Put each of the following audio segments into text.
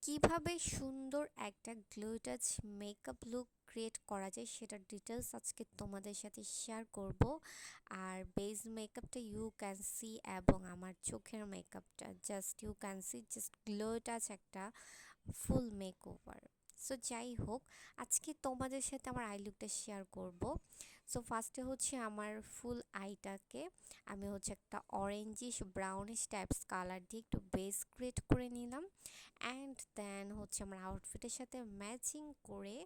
কিভাবে সুন্দর একটা গ্লুটাচ মেকআপ লুক ক্রিয়েট করা যায় সেটার ডিটেলস আজকে তোমাদের সাথে শেয়ার করব। আর বেস মেকআপটা ইউ ক্যান সি এবং আমার চোখের মেকআপটা just you can see just গ্লুটাচ একটা ফুল মেকওভার। সো যাই হোক, আজকে তোমাদের সাথে আমার আই লুকটা শেয়ার করব। সো ফার্স্টে হচ্ছে আমার ফুল আইটাকে আমি হচ্ছে একটা অরেঞ্জিশ ব্রাউনিশ টাইপস কালার দিয়ে একটু বেস ক্রিয়েট করে নিলাম। অ্যান্ড দেন হচ্ছে আমার আউটফিটের সাথে ম্যাচিং করে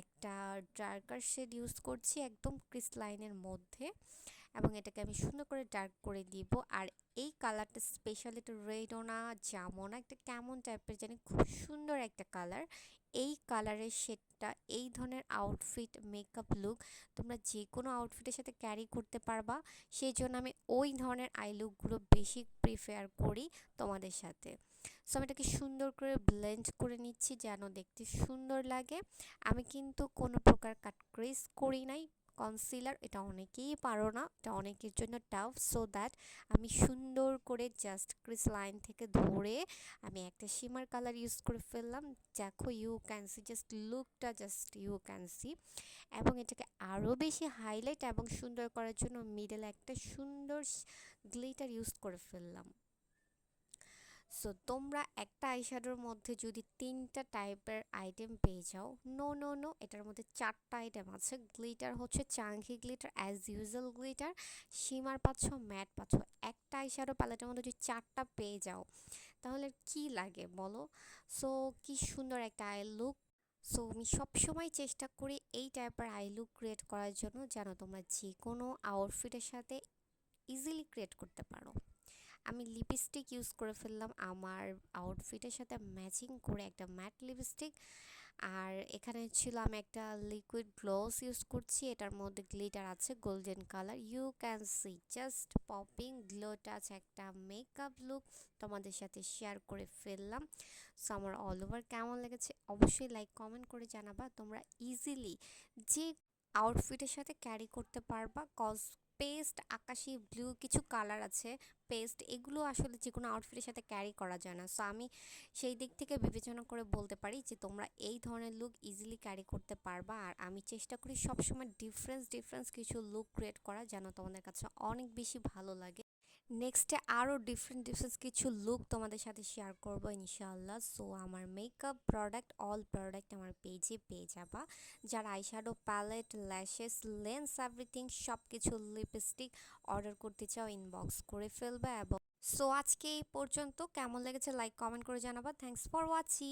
একটা ডার্কার শেড ইউজ করছি একদম ক্রিস লাইনের মধ্যে, এবং এটাকে আমি সুন্দর করে ডার্ক করে দিব। আর এই কালারটা স্পেশালি একটু রেডও না, জামও না, একটা কেমন টাইপের জানি, খুব সুন্দর একটা কালার। এই কালারের শেডটা এই ধরনের আউটফিট মেকআপ লুক তোমরা যে কোনো আউটফিটের সাথে ক্যারি করতে পারবা, সেই জন্য আমি ওই ধরনের আই লুকগুলো বেশি প্রিফার করি তোমাদের সাথে। সো আমি এটাকে সুন্দর করে ব্লেন্ড করে নিচ্ছি যেন দেখতে সুন্দর লাগে। আমি কিন্তু কোনো প্রকার কাট ক্রিজ করি নাই। কনসিলার এটা অনেকেই পারো না, এটা অনেকের জন্য টাফ। সো দ্যাট আমি সুন্দর করে জাস্ট ক্রিস লাইন থেকে ধরে আমি একটা শিমার কালার ইউজ করে ফেললাম। দেখো ইউ ক্যান সি জাস্ট লুকটা, জাস্ট ইউ ক্যান সি। এবং এটাকে আরও বেশি হাইলাইট এবং সুন্দর করার জন্য মিডলে একটা সুন্দর গ্লিটার ইউজ করে ফেললাম। সো তোমরা একটা আইশ্যাডোর মধ্যে যদি 3টা টাইপের আইটেম পেয়ে যাও, নো নো নো, এটার মধ্যে 4টা আইটেম আছে। গ্লিটার হচ্ছে Chunky glitter, as usual glitter, shimmer পাচ্ছ, ম্যাট পাচ্ছ। একটা আইশ্যাডো প্যালেটের মধ্যে যদি 4টা পেয়ে যাও তাহলে কি লাগে বলো? সো কি সুন্দর একটা আই লুক। সো আমি সবসময় চেষ্টা করি এই টাইপের আই লুক ক্রিয়েট করার জন্য যেন তোমরা যে কোনো আউটফিটের সাথে ইজিলি ক্রিয়েট করতে পারো। আমি লিপস্টিক ইউজ করে ফেললাম আমার আউটফিটের সাথে ম্যাচিং করে, একটা ম্যাট লিপস্টিক। আর এখানে ছিল আমি একটা লিকুইড গ্লস ইউজ করছি, এটার মধ্যে গ্লিটার আছে golden colour. You can see just popping glow touch একটা মেকআপ লুক তোমাদের সাথে শেয়ার করে ফেললাম। সো আমার অল ওভার কেমন লেগেছে অবশ্যই লাইক কমেন্ট করে জানাবা। তোমরা ইজিলি যে আউটফিটের সাথে ক্যারি করতে পারবা, কজ পেস্ট আকাশি ব্লু কিছু কালার আছে পেস্ট, এগুলো আসলে যে কোনো আউটফিটের সাথে ক্যারি করা যায় না। সো আমি সেই দিক থেকে বিবেচনা করে বলতে পারি যে তোমরা এই ধরনের লুক ইজিলি ক্যারি করতে পারবা। আর আমি চেষ্টা করি সবসময় ডিফারেন্স ডিফারেন্স কিছু লুক ক্রিয়েট করা যেন তোমাদের কাছে অনেক বেশি ভালো লাগে। নেক্সটে আরও ডিফারেন্ট ডিফারেন্ট কিছু লুক তোমাদের সাথে শেয়ার করবো ইনশাআল্লাহ। সো আমার মেকআপ প্রোডাক্ট অল প্রোডাক্ট আমার পেজে পেয়ে যাবা। যারা eyeshadow palette, lashes, lens, everything সব কিছু, লিপস্টিক অর্ডার করতে চাও ইনবক্স করে ফেলবে। এবং সো আজকে এই পর্যন্ত, কেমন লেগেছে লাইক কমেন্ট করে জানাবা। Thanks for watching.